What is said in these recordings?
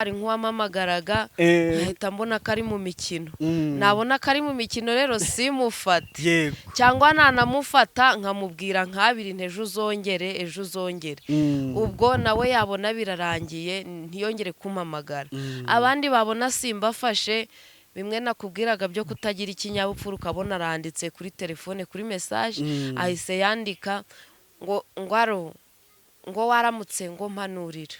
ari nk'uwamamagaraga ahita mbona kari mu mikino nabona kari mu mikino rero simufate cyangwa nanamufata nkamubwira nk'abiri ntejo uzongere ubwo nawe yabona birarangiye ntiyongere kumamagara abandi babona simbafashe bimwe nakubwiraga byo kutagira ikinyabupfura ukabona aranditse kuri telefone kuri message ahise yandika ngo waramutse ngo mpanurira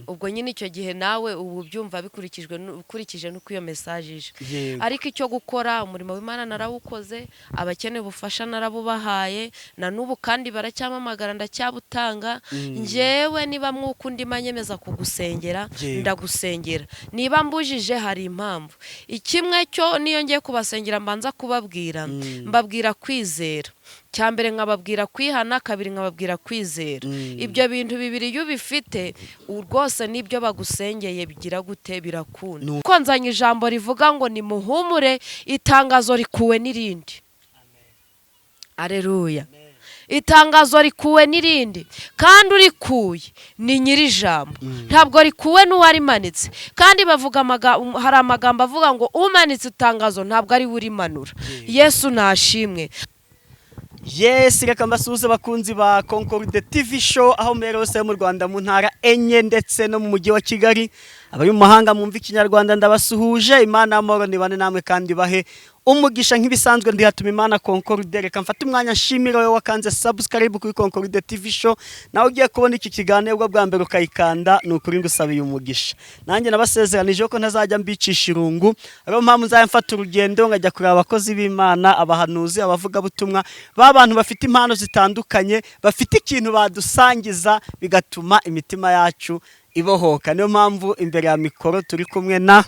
ubwo nyine icyo gihe nawe ubu byumva bikurikije nuko iyo message ije ariko icyo gukora umurimo w'Imana narawukoze abakeneye ubufasha narabubahaye na nubu kandi baracyamamagara ndacyabutanga njewe niba mwukundi manyemeza kugusengera ndagusengera niba mbujije hari impamvu ikimwe cyo niyo ngiye kubasengera mbanza kubabwira mbabwira kwizera cyambere nkababwira kwihana kabiri nkababwira kwizera ibyo bintu bibiri iyo bifite urwose nibyo bagusengeye bigira gute birakunda ko nzanye ijambo rivuga ngo ni muhumure itangazo rikuwe n'irindi Alleluya itangazo rikuwe n'irindi kandi urikuye ni nyiri ijambo ntabwo rikuwe n'uwarimanitse kandi bavuga hari amagambo avuga ngo umanitse itangazo ntabwo ari urimanura Yesu nashimwe Yes, reka mbasuhuze bakunzi ba Concorde TV show aho mperose mu Rwanda mu ntara enye ndetse no mu mujyi wa Kigali abari mu mahanga mumva ikinyarwanda ndabasuhuje Imana amahoro nibane namwe kandi bahe umugisha nk'ibisanzwe ndihatuma Imana Concorde reka mfate umwanya nshimira wowe wakanze subscribe kuri Concorde TV show nawe ugiye kubona iki kiganiro bwa mbere ukayikanda nukuri ngusabiye umugisha nanjye nabasezeranije ko ntazajya mbicisha irungu aro mpamvu nzayamfata urugendo ngajya kureba abakozi b'Imana abahanuzi abavuga butumwa abantu bafite impano zitandukanye bafite ikintu badusangiza bigatuma imitima yacu ibohoka niyo mpamvu imbere ya mikoro turi kumwe na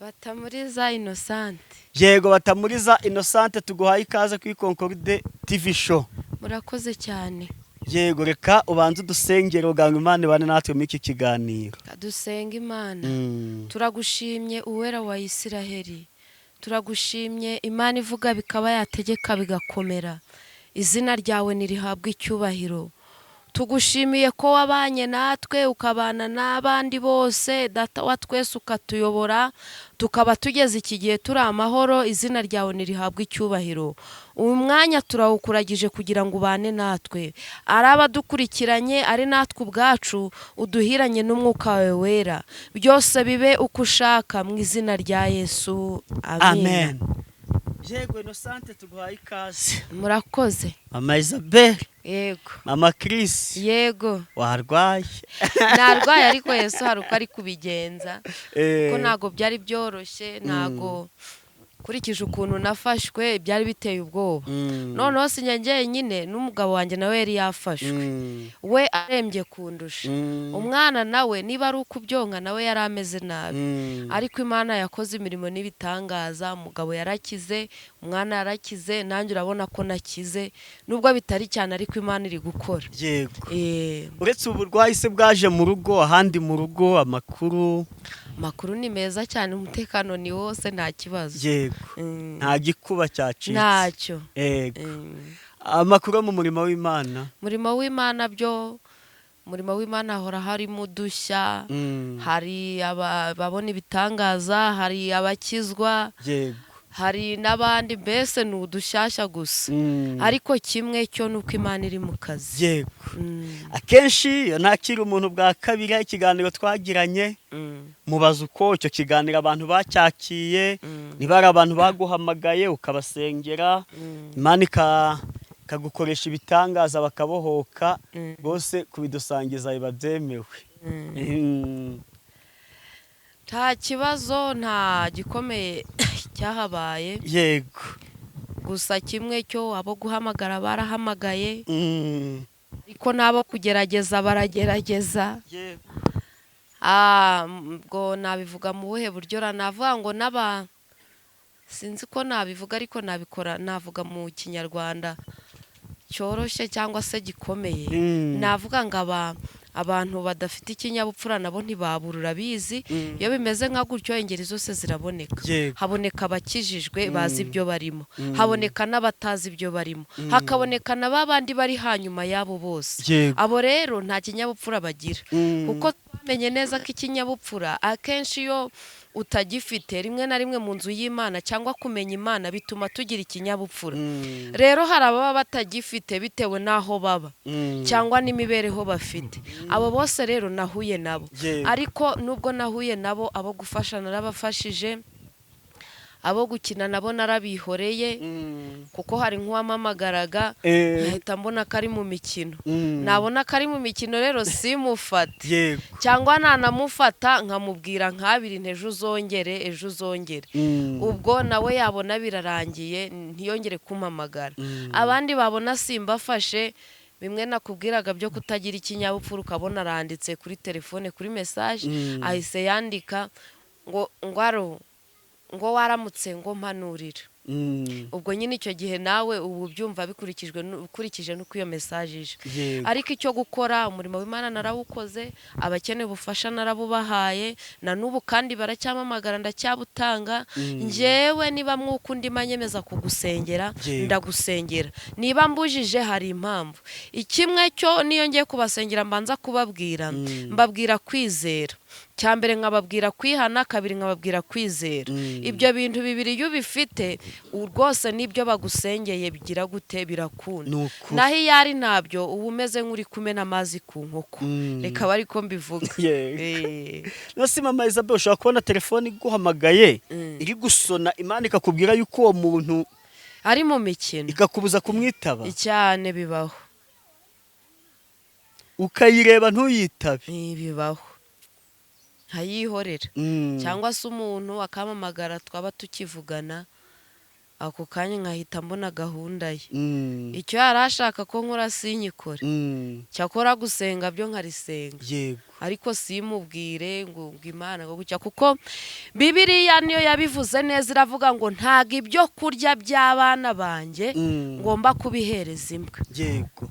Batamuriza Innocent yego Batamuriza Innocent tuguhaye ikaze kuri Concorde TV show murakoze cyane yego reka ubanze udusengero uganga Imana bane natwe muri iki kiganiro dusenga Imana turagushimye uwera wa Isiraheli turagushimye Imana ivuga bikaba yategeka bigakomera izina ryawe nirihabwa icyubahiro tugushimiye ko wabanye natwe ukabana n'abandi bose data wa twese ukatuyobora tukaba tugeze iki gihe turi amahoro izina ryawe nirihabwa icyubahiro uyu mwanya turawukuragije kugira ngo ubane natwe ari abadukurikiranye ari natwe ubwacu uduhiranye n'umwuka wawe wera byose bibe uko ushaka mu izina rya Yesu amen yego Innocent tuguhaye ikaze murakoze Mama Isabel yego Mama Chris yego warwaye narwaye ariko Yesu hari uko ari kubigenza ko nago byari byoroshye nago kurikije ukuntu nafashwe byari biteye ubwoba noneho sinjye nyine n'umugabo wanjye nawe yari yafashwe we arembye kundusha umwana nawe niba ari ukubyonka nawe yari ameze nabi ariko Imana yakoze imirimo n'ibitangaza umugabo yarakize umwana yarakize nanjye urabona ko nakize nubwo bitari cyane ariko Imana iri gukora yego uretse uburwayi se bwaje mu rugo ahandi mu rugo amakuru ni meza cyane umutekano ni wose nta kibazo yego nta gikuba cyacitse ntacyo yego amakuru mu murimo w'Imana umurimo w'Imana hora harimo udushya hari babona ibitangaza hari abakizwa yego hari n'abandi mbese ni udushyashya gusa ariko kimwe cyo nuko Imana iri mu kazi yego akenshi nakira umuntu bwa kabiri ikiganiro twagiranye mubaza uko icyo kiganiro abantu bacyakiye niba ari abantu baguhamagaye ukabasengera Imana ikagukoresha ibitangaza bakabohoka bose kubidusangiza biba byemewe nta kibazo nta gikomeye cyahabaye yego gusa kimwe cyo abo guhamagara barahamagaye ariko nabo kugerageza baragerageza ubwo nabivuga mu buhe buryo navuga ngo sinzi ko nabivuga ariko nabikora navuga mu kinyarwanda cyoroshye cyangwa se gikomeye navuga ngo abantu badafite ikinyabupfura nabo ntibaburura bizi iyo bimeze nka gutyo ingeri zose ziraboneka haboneka abakijijwe bazi ibyo barimo haboneka n'abatazi ibyo barimo hakaboneka n'abandi bari hanyuma yabo bose abo rero nta kinyabupfura bagira kuko menye neza ko ikinyabupfura akenshi iyo utagifite rimwe na rimwe mu nzu y'Imana cyangwa kumenya Imana bituma tugira ikinyabupfura. Rero hari ababa batagifite bitewe n'aho baba cyangwa n'imibereho bafite. Abo bose rero nahuye nabo, ariko nubwo nahuye nabo, abo gufasha narabafashije, abo gukina nabo narabihoreye, kuko hari nk'uwamamagaraga nkahita mbona ko ari mu mikino. Nabona ko ari mu mikino rero simufate, cyangwa nanamufata nkamubwira nk'abiri ejo uzongere. Ubwo nawe yabona birarangiye ntiyongere kumpamagara. Abandi babona simbafashe, bimwe nakubwiraga byo kutagira ikinyabupfura, ukabona aranditse kuri telefone kuri message, ahise yandika ngo waramutse ngo mpanurira. Ubwo nyine icyo gihe nawe ubu byumva bikurikije nuko iyo message ije. Ariko icyo gukora umurimo w'Imana narawukoze, abakeneye ubufasha narabubahaye, na n'ubu kandi baracyamamagara ndacyabutanga. Njyewe niba mwuko ndima nyemeza kugusengera ndagusengera, niba mbujije hari impamvu. Ikimwe cyo niyo ngiye kubasengera mbanza kubabwira, mbabwira kwizera. Cyambere nkababwira kwihana, kabiri nkababwira kwizera. Ibyo bintu bibiri iyo bifite rwose nibyo bagusengeye bigira gute birakunda. Naho iyo ari ntabyo uba umeze nk'uri kumena amazi ku nkoko. Reka bari ko mbivuga. Nose mama Isabel, ushobora kubona telefone iguhamagaye iri gusona, Imana ikakubwira yuko uwo muntu ari mu mikino, ikakubuza kumwitaba. Cyane bibaho, ukayireba ntuyitabe. Bibaho, nkayihorera. Cyangwa se umuntu akamamagara twaba tukivugana, ako kanya nkahita mbona gahunda ye. Icyo yarashaka ko nkora sinyikore, cyakora gusenga byo nkarisenga, ariko simubwire ngo Imana ngo gucya, kuko Bibiliya niyo yabivuze neza, iravuga ngo ntago ibyo kurya by'abana banjye ngomba kubihereza imbwa.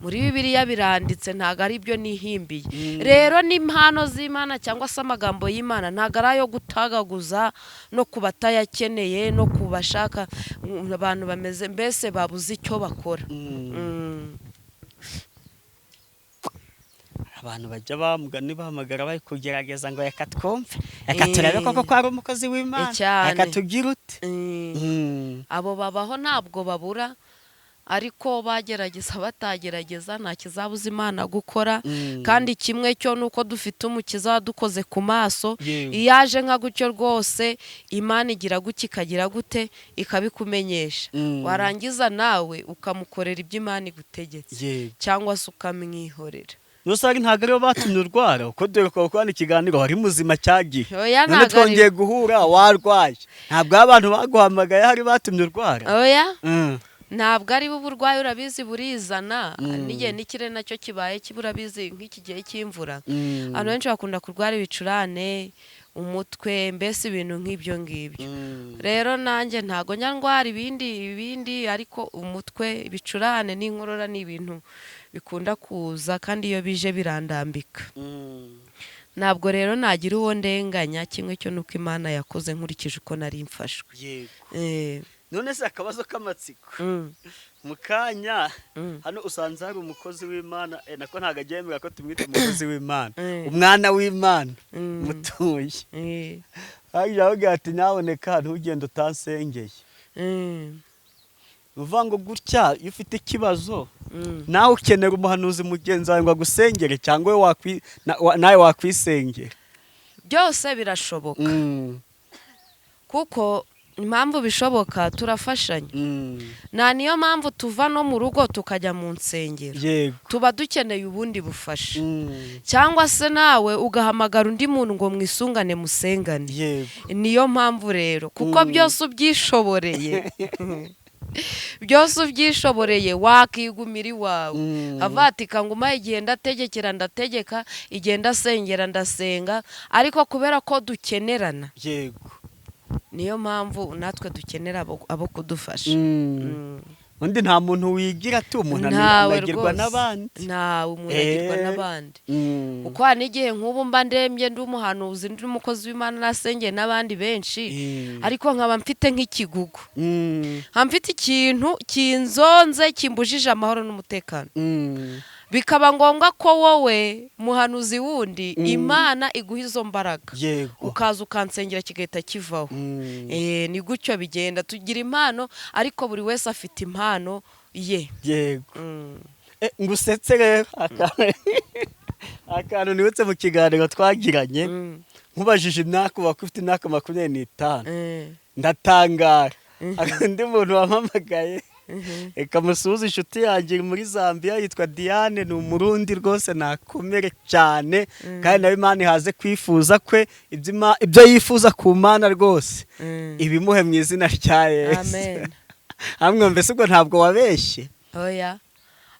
Muri Bibiliya biranditse, ntago ari byo nihimbiye. Rero n'impano z'Imana cyangwa se amagambo y'Imana ntago ari ayo gutagaguza no kubatayakeneye no kubashaka abantu bameze mbese babuze icyo bakora. Abantu bajya bamugani bahamagara bari kugerageza ngo reka twumve, reka turabe koko ko ari umukozi w'Imana, reka tugire ute. Abo babaho ntabwo babura, ariko bagerageza batagerageza nta kizabuza Imana gukora. Kandi kimwe cyo nuko dufite umukiza wadukoze ku maso, iyaje nka gutyo rwose Imana igira guki ikagira gute ikabikumenyesha, warangiza nawe ukamukorera ibyo Imana igutegetse cyangwa se ukamwihorera. Nose ari ntago aribo batumye urwara, uko dore ko kubana ikiganiro hari muzima cyagiye, none twongeye guhura warwaye. Ntabwo abantu baguhamagaye hari batumye urwara. Ntabwo ari uburwayi, urabizi burizana. N'igihe n'ikire nacyo kibaye kiburabizi nk'iki gihe cy'imvura, abantu benshi bakunda kurwara ibicurane, umutwe, mbese ibintu nk'ibyo ngibyo. Rero nanjye ntago nyandwara ibindi, ariko umutwe, ibicurane n'inkorora ni ibintu bikunda kuza, kandi iyo bije birandambika. Ntabwo rero nagira uwo ndenganya, kimwe cyo nuko Imana yakoze nkurikije uko nari mfashwe. None se akabazo k'amatsiko, mu kanya hano usanze hari umukozi w'Imana, nako ntago agemera ko tumwita umukozi w'Imana, umwana w'Imana mutuye. Hajyaho ati nyaboneka ntugende utansengeye. Uvuga ngo gutya iyo ufite ikibazo nawe ukenera umuhanuzi mugenzi wawe ngo agusengere, cyangwa nawe wakwisengera. Byose birashoboka, kuko impamvu bishoboka turafashanya. Niyo mpamvu tuva no mu rugo tukajya mu nsengero, tuba dukeneye ubundi bufasha. Cyangwa se nawe ugahamagara undi muntu ngo mwisungane musengane. Niyo mpamvu rero, kuko byose ubyishoboreye wakigumira iwawe, avatika ngo umaye igihe ndategeka, igihe ndasengera ndasenga, ariko kubera ko dukenerana, niyo mpamvu natwe dukenera abo kudufasha. Undi nta muntu wigira ati umuntu anagirwa n'abandi. Ntawe umuntu agirwa n'abandi, kuko hari n'igihe nk'ubu mba ndembye ndi umuhanuzi, ndi umukozi w'Imana nasengeye n'abandi benshi, ariko nkaba mfite nk'ikigugu, nkaba mfite ikintu kinzonze kimbujije amahoro n'umutekano. bikaba ngombwa ko wowe muhanuzi wundi Imana iguha izo mbaraga ukaza ukansengera kigahita kivaho. Ni gutyo bigenda, tugira impano ariko buri wese afite impano ye. Yego. Ngusetse rero akantu nibutse mu kiganiro twagiranye, nkubajije imyaka uba ufite imyaka 25, ndatangara. Undi muntu wampamagaye reka musuhuze inshuti yanjye muri Zambia yitwa Diane, ni Umurundi rwose nakomere cyane, kandi nawe Imana ihaze kwifuza kwe, ibyo yifuza ku Mana rwose ibimuhe mu izina rya Yesu. Amen. Hamwe mbese ubwo ntabwo wabeshye? Oya,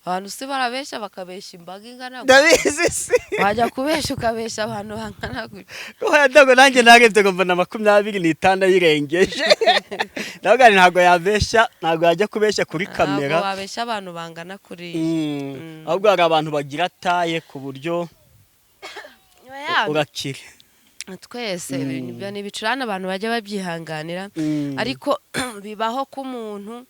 abantu si barabeshya bakabeshya imbaga ingana. Ndabizi si wajya kubeshya ukabeshya abantu bangana gutya. Oya ndago nanjye narebye ngo mbona 25 yirengeje. Ndago ntabwo yabeshya, ntabwo yajya kubeshya kuri kamera. Ntabwo wabeshya abantu bangana kuri. Ahubwo hari abantu bagira taye ku buryo urakira. Twese ibyo ni ibicurane abantu bajya babyihanganira, ariko bibaho ko umuntu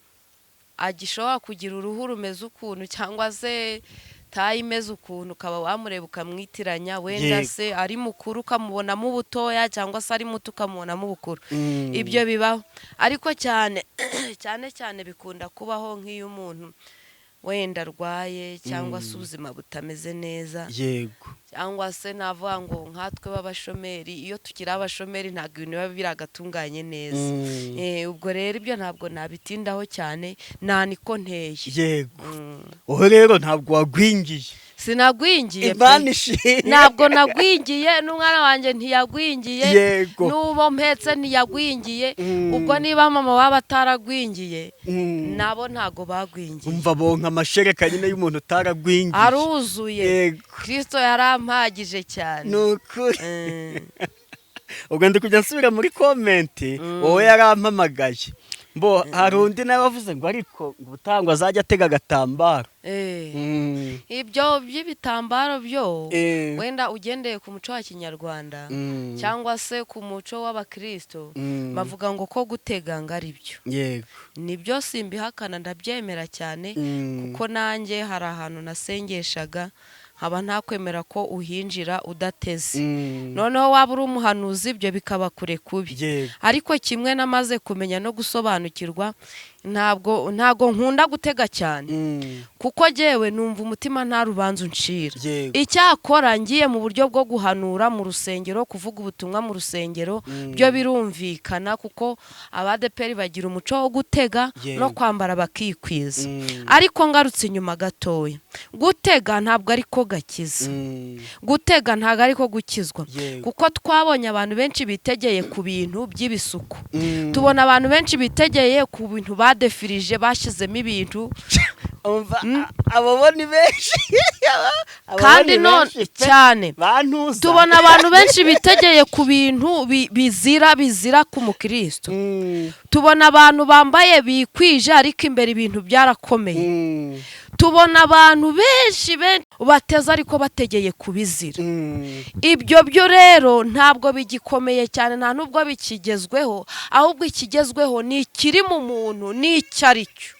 agishobora kugira uruhu rumeze ukuntu cyangwa se tayi imeze ukuntu, ukaba wamureba ukamwitiranya, wenda se ari mukuru ukamubonamo ubutoya cyangwa se ari muto ukamubonamo ubukuru. Ibyo bibaho, ariko cyane cyane bikunda kubaho nk'iyo umuntu wenda arwaye cyangwa se ubuzima butameze neza. Yego. Cyangwa se navuga ngo nkatwe b'abashomeri, iyo tukiri abashomeri ntabwo ibintu biba biragatunganye neza. Ubwo rero ibyo ntabwo nabitindaho cyane, niko nteye. Yego. Oho rero ntabwo wagwingiye? Sinagwingiye, ntabwo nagwingiye, n'umwana wanjye ntiyagwingiye, n'ubo mpetse ntiyagwingiye. Ubwo niba mama waba ataragwingiye, nabo ntago bagwingiye. Umva bonka amashereka nyine y'umuntu utaragwingiye. Aruzuye. Kristo yarampagije cyane. Nukuri. Ubwo ndi kujya nsubira muri komenti, wowe yarampamagaye. Mbo hari undi nawe wavuze ngo ariko ubutangwa azajya atega agatambaro. Ibyo by'ibitambaro byo wenda ugendeye ku muco wa Kinyarwanda cyangwa se ku muco w'Abakristo, bavuga ngo ko gutega ngari byo. Yego. Nibyo simbihakana, ndabyemera cyane, kuko nanjye hari ahantu nasengeshaga haba ntakwemera ko uhinjira udateze. Noneho waba uri umuhanuzi ibyo bikaba kure kubi. Ariko kimwe namaze kumenya no gusobanukirwa, ntabwo nkunda gutega cyane, kuko jewe numva umutima nta rubanza uncira. Icyakora ngiye mu buryo bwo guhanura mu rusengero, kuvuga ubutumwa mu rusengero, byo birumvikana, kuko abadeperi bagira umuco wo gutega no kwambara bakikwiza. Ariko ngarutse inyuma gatoya, gutega ntabwo ariko gakiza, gutega ntabwo ariko gukizwa, kuko twabonye abantu benshi bitegeye ku bintu by'ibisuku, tubona abantu benshi bitegeye ku bintu badefirije bashyizemo ibintu. Abo ni benshi kandi none cyane tubona abantu benshi bitegeye ku bintu bizira ku mukristo. Tubona abantu bambaye bikwije ariko imbere ibintu byarakomeye. Tubona abantu benshi bateza ariko bategeye kubizira. Ibyo byo rero ntabwo bigikomeye cyane, nta nubwo bikigezweho, ahubwo ikigezweho ni ikiri mu muntu, ni icyo ari cyo.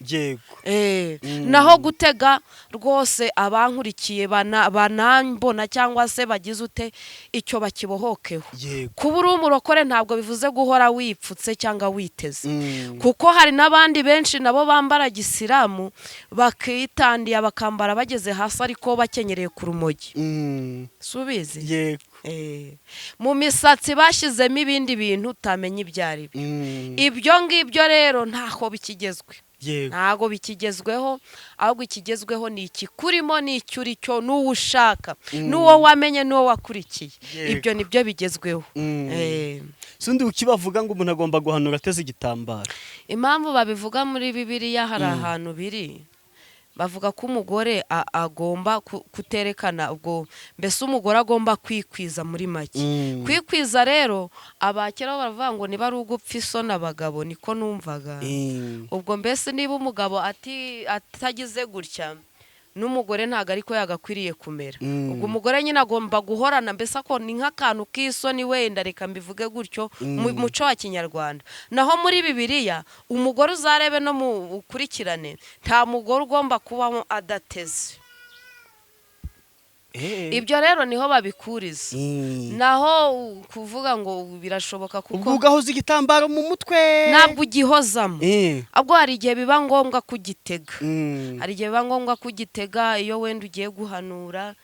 Naho gutega rwose abankurikiye banambona cyangwa se bagize ute, icyo bakibohokeho. Kuba uri umurokore ntabwo bivuze guhora wipfutse cyangwa witeze, kuko hari n'abandi benshi nabo bambara gisilamu bakitandiye bakambara bageze hasi ariko bakenyereye ku rumogi. Subizi? Mu misatsi bashyizemo ibindi bintu utamenya ibyo ari byo. Ibyo ngibyo rero ntaho bikigezwe, ntago bikigezweho, ahubwo ikigezweho ni ikikurimo, ni icyo uri cyo, n'uwo ushaka, n'uwo wamenye, n'uwo wakurikiye. Ibyo nibyo bigezweho. Sundi ukibavuga ngo umuntu agomba guhanura ateze igitambaro. Impamvu babivuga muri Bibiliya hari ahantu biri, bavuga ko umugore agomba kuterekana, ubwo mbese umugore agomba kwikwiza muri make. Kwikwiza rero abakera baravuga ngo niba ari ugupfa isoni abagabo, niko numvaga. Ubwo mbese niba umugabo atagize gutya, n'umugore ntago ariko yagakwiriye kumera. Ubwo umugore nyine agomba guhorana, mbese ako ni nk'akantu k'isoni, wenda reka mbivuge gutyo mu muco wa Kinyarwanda. Naho muri Bibiliya umugore uzarebe no mu ukurikirane, nta mugore ugomba kubamo adateze. ibyo rero niho babikuriza naho kuvuga ngo birashoboka kuko ubwo ugahoza igitambaro mu mutwe ntabwo ugihozamo ahubwo hari igihe biba ngombwa kugitega hari igihe biba ngombwa kugitega iyo wenda ugiye guhanura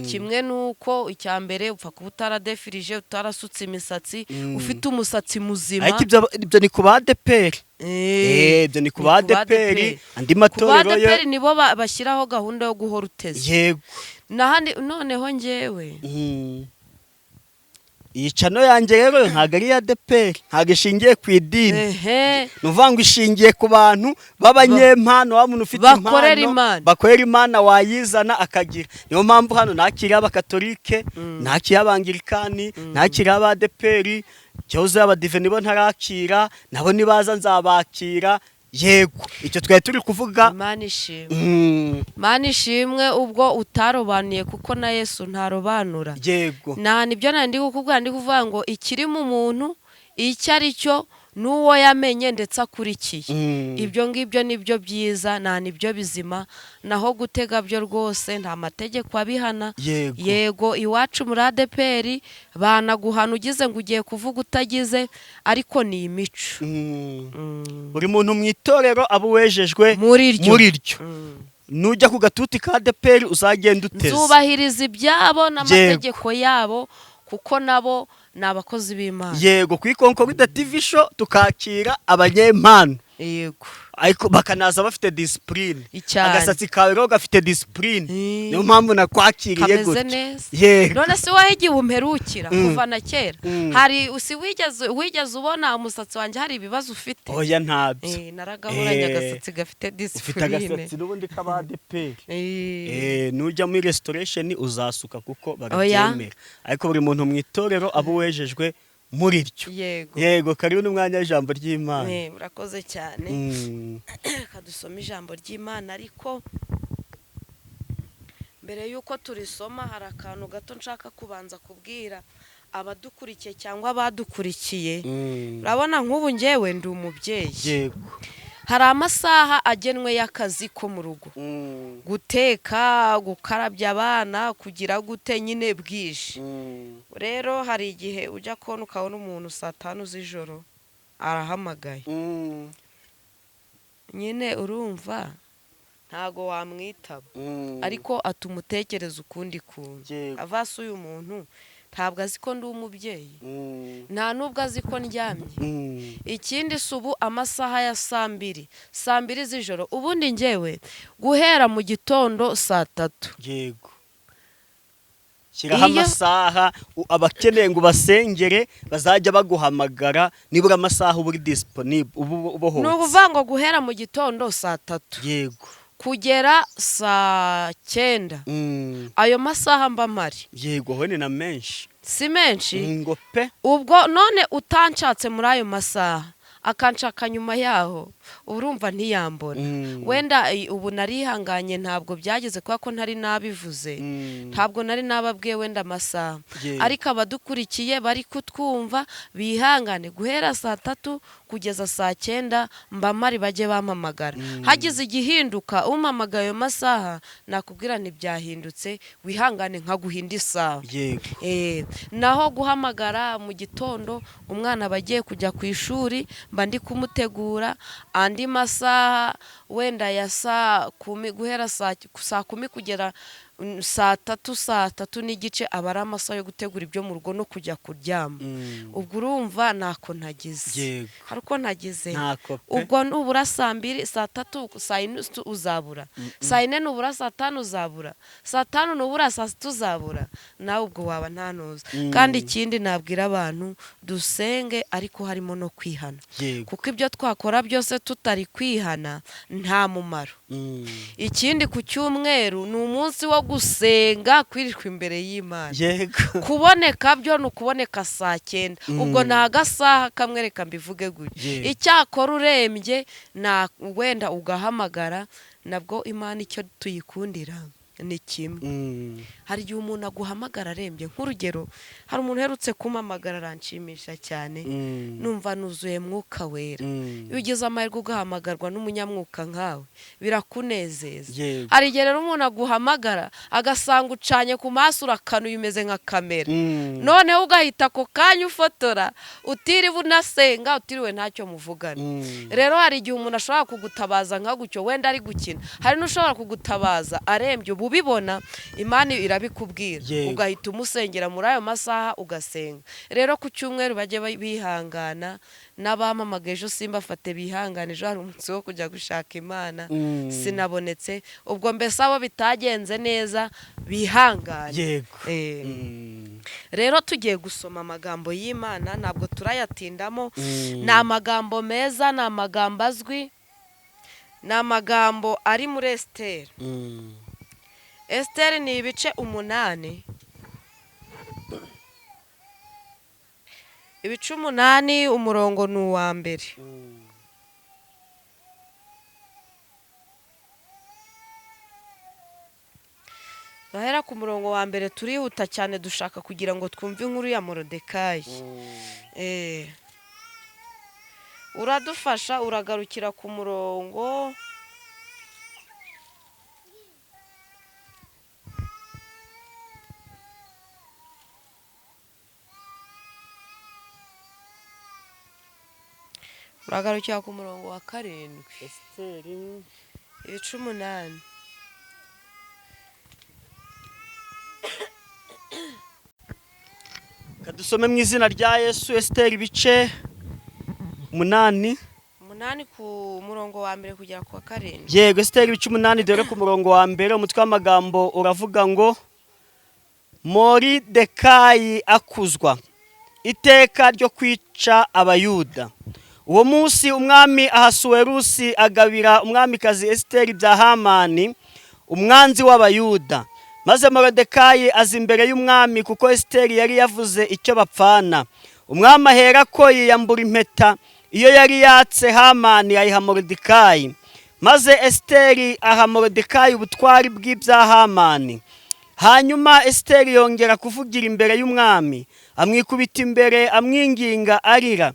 kimwe nuko icya mbere upfa kuba utaradefirije utarasutse imisatsi ufite umusatsi muzima ariko ibyo ni ku ba ADEPR ibyo ni ku ba ADEPR andi matorero yo ADEPR nibo bashyiraho gahunda yo guhora uteze yego noneho njyewe iyi cano yanjye rero ntabwo ari iya ADEPR ntabwo ishingiye ku idini ni ukuvuga ngo ishingiye ku bantu b'abanyempano wa muntu ufite impano bakorera Imana wayizana akagira niyo mpamvu hano nakiriye abakatolike nakiriye abangirikani nakiriye aba ADEPR cyoze abadive nibo ntarakira nabo nibaza nzabakira yego icyo twari turi kuvuga Imana ishimwe ubwo utarobanuye kuko na Yesu ntarobanura yego nibyo ndi kukubwira ndi kuvuga ngo ikiri mu muntu icyo ari cyo n'uwo yamenye ndetse akurikiye ibyo ngibyo nibyo byiza nibyo bizima naho gutega byo rwose nta mategeko abihana yego iwacu muri ADEPR banaguhana ugize ngo ugiye kuvuga utagize ariko ni imico buri muntu mu itorero aba uwejejwe muri ryo nujya ku gatuti ka ADEPR uzagenda uteze zubahiriza ibyabo n'amategeko yabo kuko nabo ni abakozi b'Imana yego kuri Concordia TV show tukakira abanyempano yego ariko bakanaza bafite discipline agasatsi kawe rero gafite discipline niyo mpamvu nakwakiriye gutyo yego none se wahigiye umperukira kuva na kera hari wigeze ubona umusatsi wanjye hari ibibazo ufite oya ntabyo naragahoranye agasatsi gafite discipline ufite agasatsi n'ubundi kaba ADEPR nujya muri restoration uzasuka kuko barabyemera ariko buri muntu mu itorero aba uwejejwe muri ryo yego karibu n'umwanya w'ijambo ry'Imana murakoze cyane kadusoma ijambo ry'Imana ariko mbere yuko turisoma hari akantu gato nshaka kubanza kubwira abadukurikiye cyangwa abadukurikiye urabona nk'ubu njyewe ndi umubyeyi yego hari amasaha agenwe y'akazi ko mu rugo guteka gukarabya abana kugira gute nyine bwije rero hari igihe ujya kubona ukabona umuntu 5 z'ijoro arahamagaye nyine urumva ntago wamwitaba ariko atumutekereza ukundi kuntu avase uyu muntu ntabwo azi ko ndi umubyeyi nta nubwo azi ko ndyamye ikindi subu amasaha ya 2 z'ijoro ubundi njyewe guhera mu gitondo 3 yego shyiraho amasaha abakeneye ngo basengere bazajya baguhamagara nibura amasaha uba uri disponible uba hose ni ukuvuga ngo guhera mu gitondo 3 yego kugera 9 ayo masaha mba mari yego hone na menshi si menshi ngo pe ubwo none utanshatse muri ayo masaha akanshaka nyuma yaho urumva ntiyambona wenda ubu narihanganye ntabwo byageze kwa ko ntari nabivuze ntabwo nari nababwiye wenda amasaha ariko abadukurikiye bari kutwumva bihangane guhera 3 kugeza 9 mba mari baje bampamagara hagize igihinduka umpamagaye ayo masaha nakubwira ntibyahindutse wihangane nka guhinda isaha naho guhamagara mu gitondo umwana bagiye kujya ku ishuri mba ndi kumutegura andi masaha wenda ya 10 guhera 10 kugera 3 n'igice aba ari amasaha yo gutegura ibyo mu rugo no kujya kuryama ubwo urumva ntako ntagize ariko nagize ubwo nubura 2 3 4 uzabura 4 nubura 5 uzabura 5 nubura 6 uzabura nawe ubwo waba ntanoza kandi ikindi nabwira abantu dusenge ariko harimo no kwihana kuko ibyo twakora byose tutari kwihana nta mumaro ikindi ku cyumweru ni umunsi wo gusenga kwirirwa imbere y'Imana kuboneka byo ni ukuboneka 9 ubwo nta gasaha kamwe reka mbivuge gutya icyakora urembye na wenda ugahamagara nabwo Imana icyo tuyikundira ni kimwe. Hari igihe umuntu aguhamagara arembye, nk'urugero hari umuntu uherutse kumpamagara aranshimisha cyane, numva nuzuye mwuka wera. Iyo ugize amahirwe ugahamagarwa n'umunyamwuka nkawe birakunezeza. Hari igihe rero umuntu aguhamagara agasanga ucanye ku maso urakanuye umeze nka kamera, noneho ugahita ako kanya ufotora utiriwe unasenga, utiriwe ntacyo muvugana. Rero hari igihe umuntu ashobora kugutabaza nka gutyo wenda ari gukina, hari n'ushobora kugutabaza arembye, uba ubibona, Imana irabikubwira, ugahita umusengera muri ayo masaha ugasenga. Rero ku cyumweru bajye bihangana, n'abamamagaye ejo simbafate bihangane, ejo hari umunsi wo kujya gushaka Imana sinabonetse, ubwo mbese abo bitagenze neza bihangane. Rero tugiye gusoma amagambo y'Imana, ntabwo turayatindamo. Ni amagambo meza, ni amagambo azwi, ni amagambo ari muri Esiteri. Esiteri ni ibice 8. Ibice 8, umurongo ni uwa mbere. Bahera ku murongo wa mbere, turihuta cyane dushaka kugira ngo twumve inkuru ya Morodekayi. Uradufasha, uragarukira ku murongo wa 7. Esiteri ibice 8. Kadusome mu izina rya Yesu. Esiteri ibice 8 ku murongo wa mbere kugera ku wa 7. Yego, Esiteri ibice 8 dore ku murongo wa mbere. Umutwe w'amagambo uravuga ngo Moridekayi akuzwa, iteka ryo kwica Abayuda. Uwo munsi umwami Ahasuwerusi agabira umwamikazi Esiteri bya Hamani, umwanzi w'Abayuda. Maze Moridekayi aza imbere y'umwami, kuko Esiteri yari yavuze icyo bapfana. Umwami ahera ko yiyambura impeta iyo yari yatse Hamani ayiha Moridekayi. Maze Esiteri aha Moridekayi ubutwari bw'ibya Hamani. Hanyuma Esiteri yongera kuvugira imbere y'umwami, amwikubita imbere amwinginga arira,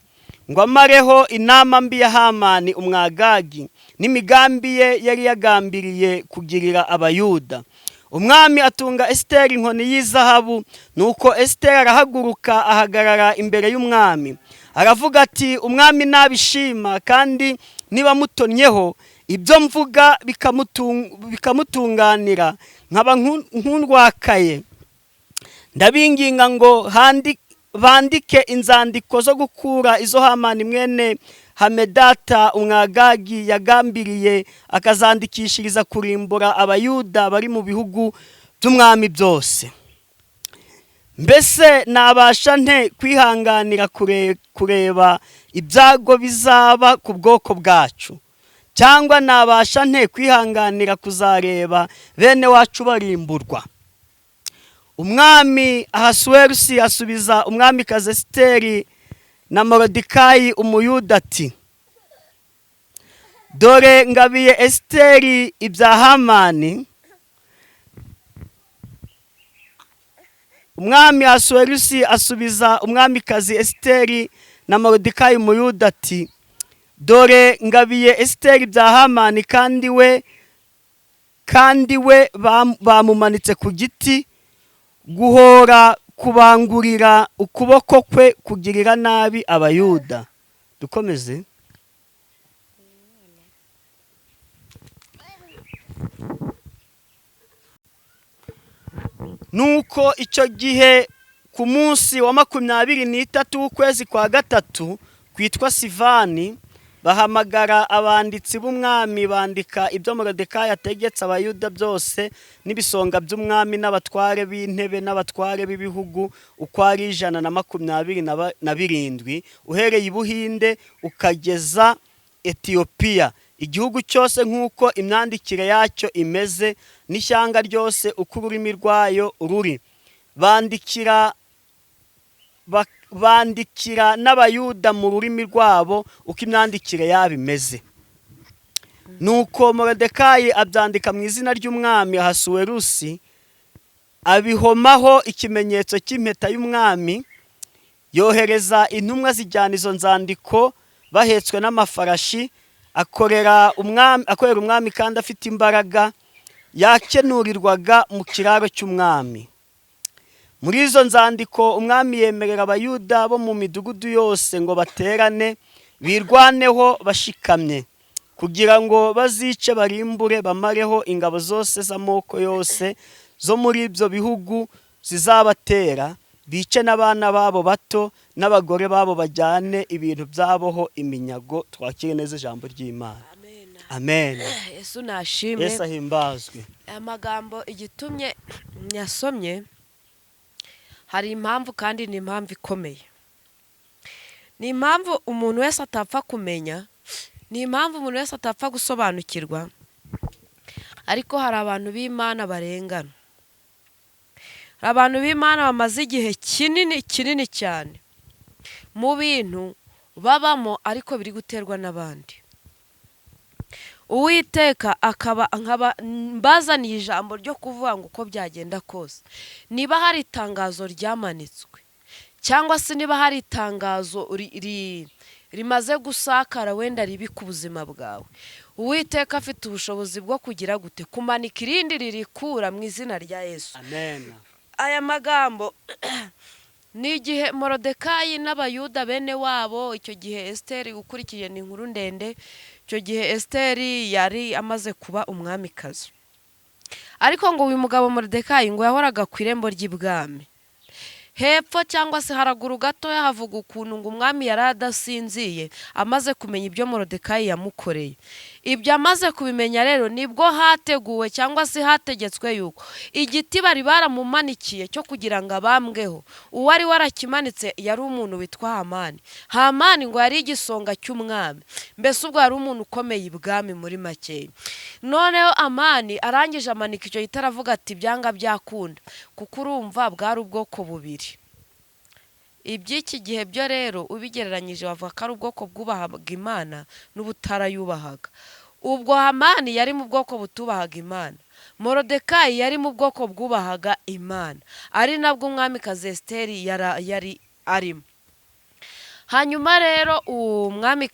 ngo amareho inama mbi ya Hamani Umwagagi n'imigambi ye yari yagambiriye kugirira Abayuda. Umwami atunga Esiteri inkoni y'izahabu, nuko Esiteri arahaguruka ahagarara imbere y'umwami. Aravuga ati, umwami nabishima kandi niba mutonnyeho ibyo mvuga bikamutunganira, nkaba nkundwakaye, ndabinginga ngo bandike inzandiko zo gukura izo Hamani mwene Hamedata Umwagagi yagambiriye akazandikishiriza kurimbura Abayuda bari mu bihugu by'umwami byose. Mbese nabasha nte kwihanganira kureba ibyago bizaba ku bwoko bwacu? Cyangwa nabasha nte kwihanganira kuzareba bene wacu barimburwa? Umwami Ahasuwerusi asubiza umwamikazi Esiteri na Moridekayi Umuyuda ati, dore ngabiye Esiteri ibya Hamani. Umwami Ahasuwerusi asubiza umwamikazi Esiteri na Moridekayi Umuyuda ati, dore ngabiye Esiteri ibya Hamani, kandi we bamumanitse ku giti, guhora kubangurira ukuboko kwe kugirira nabi Abayuda. Dukomeze. Nuko icyo gihe ku munsi wa 23 w'ukwezi kwa 3 kwitwa Sivani, bahamagara abanditsi b'umwami, bandika ibyo Moridekayi ategetse Abayuda byose, n'ibisonga by'umwami n'abatware b'intebe n'abatware b'ibihugu uko ari 127, uhereye i Buhinde ukageza Etiyopiya, igihugu cyose nk'uko imyandikire yacyo imeze, n'ishyanga ryose uko ururimi rwayo ruri. Bandikira n'Abayuda mu rurimi rwabo uko imyandikire yabo imeze. nuko Moridekayi abyandika mu izina ry'umwami Ahasuwerusi, abihomaho ikimenyetso cy'impeta y'umwami, yohereza intumwa zijyana izo nzandiko bahetswe n'amafarashi, akorera umwami kandi afite imbaraga, yakenurirwaga mu kiraro cy'umwami. Muri izo nzandiko umwami yemerera abayuda bo mu midugudu yose ngo baterane birwaneho bashikamye, kugira ngo bazice barimbure bamareho ingabo zose z'amoko yose zo muri ibyo bihugu zizabatera, bice n'abana babo bato n'abagore babo, bajyane ibintu byaboho iminyago. Twakire neza ijambo ry'Imana. Amen. Yesu nashimwe. Yesu ahimbazwe. Amagambo igitumye nyasomye, hari impamvu kandi ni impamvu ikomeye. Ni impamvu umuntu wese atapfa kumenya, ni impamvu umuntu wese atapfa gusobanukirwa, ariko hari abantu b'Imana barengana. Abantu b'Imana bamaze igihe kinini cyane mu bintu babamo, ariko biri guterwa n'abandi. Uwiteka nkaba mbazaniye ijambo ryo kuvuga ngo uko byagenda kose, niba hari itangazo ryamanitswe cyangwa se niba hari itangazo rimaze gusakara wenda ribi ku buzima bwawe, Uwiteka afite ubushobozi bwo kugira gute kumanika irindi ririkura mu izina rya Yesu. Amen. Aya magambo ni igihe Moridekayi n'abayuda bene wabo, icyo gihe Esiteri, ukurikije ni inkuru ndende, icyo gihe Esiteri yari amaze kuba umwamikazi, ariko ngo uyu mugabo Moridekayi ngo yahoraga ku irembo ry'ibwami. Hepfo cyangwa se haraguru gatoya havuga ukuntu ngo umwami yari adasinziye amaze kumenya ibyo Moridekayi yamukoreye. Ibyo amaze kubimenya rero nibwo hateguwe cyangwa se hategetswe yuko igiti bari baramumanikiye cyo kugira ngo abambweho, uwari warakimanitse yari umuntu witwa Hamani. Hamani ngo yari igisonga cy'umwami, mbese ubwo yari umuntu ukomeye ibwami muri makeya. Noneho Hamani arangije amanika icyo giti, aravuga ati byanga byakunda, kuko urumva bwari ubwoko bubiri. Iby'iki gihe byo rero ubigereranyije bavuga ko ari ubwoko bwubahaga Imana n'ubutarayubahaga. Ubwo Hamani yari mu bwoko butubahaga Imana, Moridekayi yari mu bwoko bwubahaga Imana, ari nabwo umwamikazi Esiteri yari arimo. Hanyuma rero umwami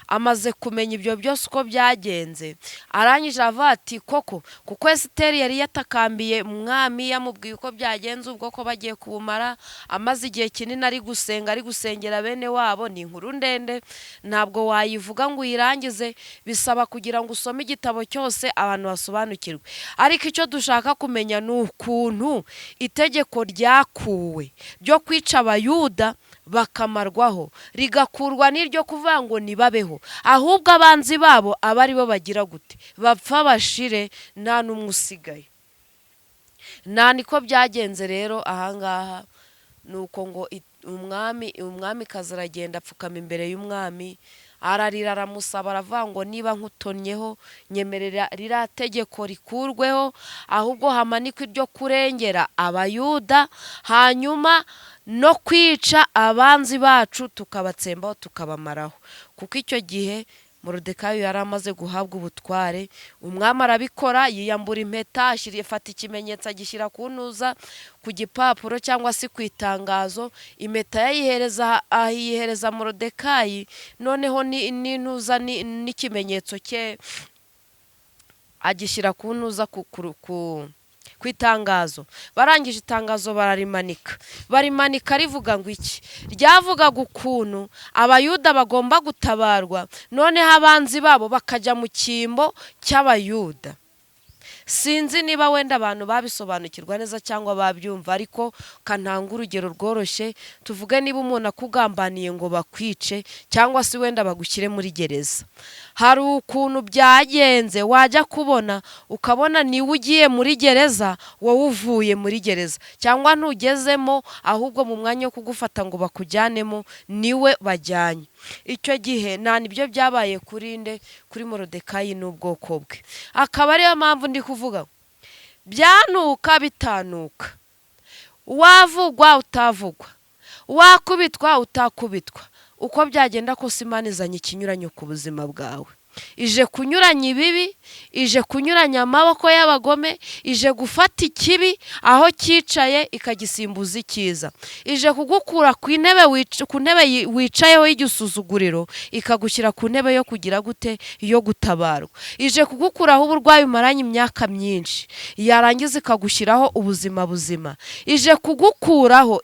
amaze kumenya ibyo byose uko byagenze, arangije avuga ati koko, kuko Esiteri yari yatakambiye umwami, yamubwiye uko byagenze, ubwoko bagiye kubumara, amaze igihe kinini ari gusenga, ari gusengera bene wabo. Ni inkuru ndende, ntabwo wayivuga ngo uyirangize, bisaba kugira ngo usome igitabo cyose abantu basobanukirwe. Ariko icyo dushaka kumenya ni ukuntu itegeko ryakuwe ryo kwica abayuda bakamarwaho, rigakurwa n'iryo kuvuga ngo nibabeho, ahubwo abanzi babo aba ari bo bagira gute bapfa bashire, nta n'umwe usigaye. Niko byagenze rero. Ahangaha nuko ngo umwamikazi aragenda apfukama imbere y'umwami, ararira, aramusaba, aravuga ngo niba nkutonyeho nyemerera ririya tegeko rikurweho, ahubwo hamanikwe iryo kurengera abayuda, hanyuma no kwica abanzi bacu tukabatsembaho tukabamaraho. Kuko icyo gihe Moridekayi yari amaze guhabwa ubutware. Umwami arabikora, yiyambura impeta, afata ikimenyetso agishyira ku ntuza, ku gipapuro cyangwa se ku itangazo. Impeta ayihereza Moridekayi, noneho n'intuza n'ikimenyetso cye agishyira ku ntuza ku itangazo. Barangije itangazo barimanika rivuga ngo iki? Ryavugaga ukuntu abayuda bagomba gutabarwa, noneho abanzi babo bakajya mu cyimbo cy'abayuda. Sinzi niba wenda abantu babisobanukirwa neza cyangwa babyumva, ariko kananga urugero rworoshye. Tuvuge niba umuntu akugambaniye ngo bakwice cyangwa se wenda bagushyire muri gereza, hari ukuntu byagenze, wajya kubona ukabona niwe ugiye muri gereza, wowe uvuye muri gereza, cyangwa ntugezemo, ahubwo mu mwanya wo kugufata ngo bakujyanemo niwe bajyanye. Icyo gihe nta nibyo byabaye kuri Moridekayi n'ubwoko bwe. Akaba ariyo mpamvu ndi kuvuga byanuka bitanuka, wavugwa utavugwa, wakubitwa utakubitwa, uko byagenda kose Imana izanye ikinyuranyo ku buzima bwawe. Ije kunyuranya ibibi, ije kunyuranya amaboko y'abagome, ije gufata ikibi aho cyicaye ikagisimbuza icyiza. Ije kugukura ku ntebe wicayeho y'igisuzuguriro ikagushyira ku ntebe yo kugira gute, yo gutabarwa. Ije kugukuraho uburwayi umaranye imyaka myinshi, yarangiza ikagushyiraho ubuzima buzima. Ije kugukuraho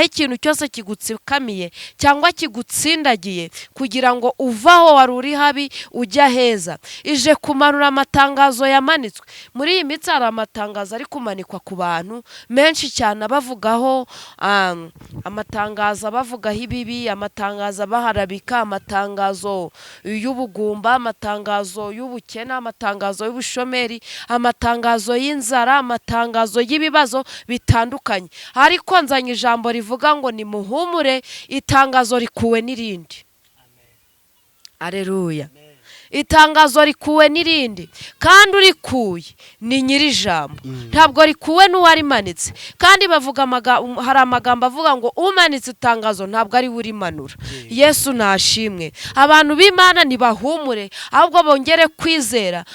ikintu cyose kigutsikamiye cyangwa kigutsindagiye kugira ngo uvaho wari uri habi ujya heza. Ije kumanura amatangazo yamanitswe. Muri iyi minsi hari amatangazo ari kumanikwa ku bantu menshi cyane abavugaho amatangazo abavugaho ibibi, amatangazo abaharabika, amatangazo y'ubugumba, amatangazo y'ubukene, amatangazo y'ubushomeri, amatangazo y'inzara, amatangazo y'ibibazo bitandukanye. Ariko nzanye ijambo rivuga ngo nimuhumure, itangazo rikuwe n'irindi. Aleluya. Itangazo rikuwe n'irindi, kandi urikuye ni nyiri jambo, ntabwo rikuwe n'uwarimanitse. Kandi bavuga hari amagambo avuga ngo umanitse itangazo ntabwo ari we urimanura. Yesu nashimwe. Abantu b'Imana ntibahumure, ahubwo bongere kwizera,